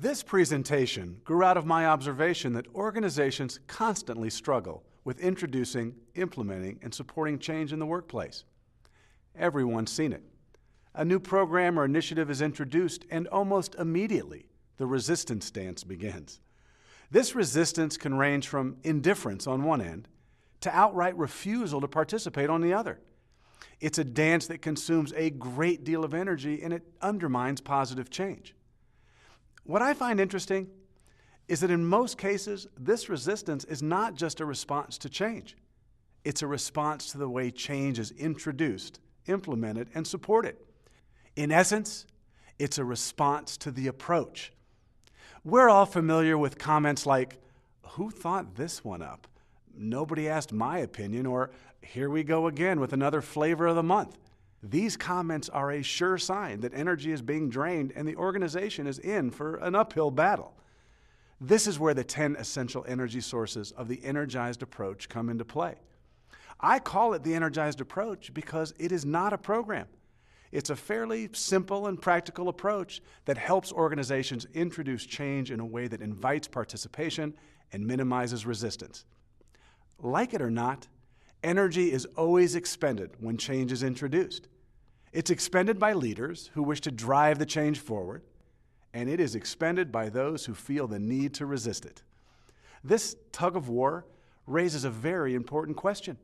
This presentation grew out of my observation that organizations constantly struggle with introducing, implementing, and supporting change in the workplace. Everyone's seen it. A new program or initiative is introduced, and almost immediately, the resistance dance begins. This resistance can range from indifference on one end to outright refusal to participate on the other. It's a dance that consumes a great deal of energy, and it undermines positive change. What I find interesting is that in most cases, this resistance is not just a response to change. It's a response to the way change is introduced, implemented, and supported. In essence, it's a response to the approach. We're all familiar with comments like, "Who thought this one up? Nobody asked my opinion," or "Here we go again with another flavor of the month." These comments are a sure sign that energy is being drained and the organization is in for an uphill battle. This is where the 10 essential energy sources of the Energized approach come into play. I call it the Energized approach because it is not a program. It's a fairly simple and practical approach that helps organizations introduce change in a way that invites participation and minimizes resistance. Like it or not, energy is always expended when change is introduced. It's expended by leaders who wish to drive the change forward, and it is expended by those who feel the need to resist it. This tug of war raises a very important question.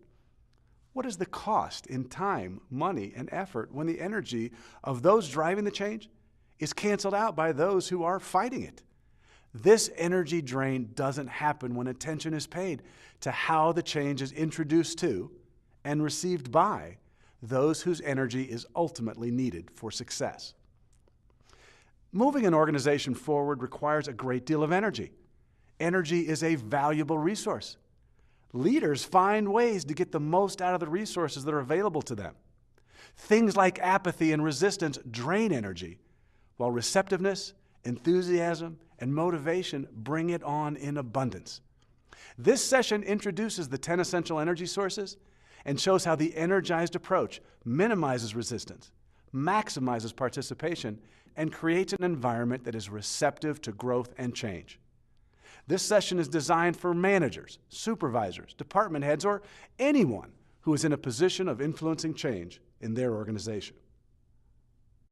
What is the cost in time, money, and effort when the energy of those driving the change is canceled out by those who are fighting it? This energy drain doesn't happen when attention is paid to how the change is introduced to and received by those whose energy is ultimately needed for success. Moving an organization forward requires a great deal of energy. Energy is a valuable resource. Leaders find ways to get the most out of the resources that are available to them. Things like apathy and resistance drain energy, while receptiveness, enthusiasm, and motivation bring it on in abundance. This session introduces the 10 essential energy sources and shows how the Energized approach minimizes resistance, maximizes participation, and creates an environment that is receptive to growth and change. This session is designed for managers, supervisors, department heads, or anyone who is in a position of influencing change in their organization.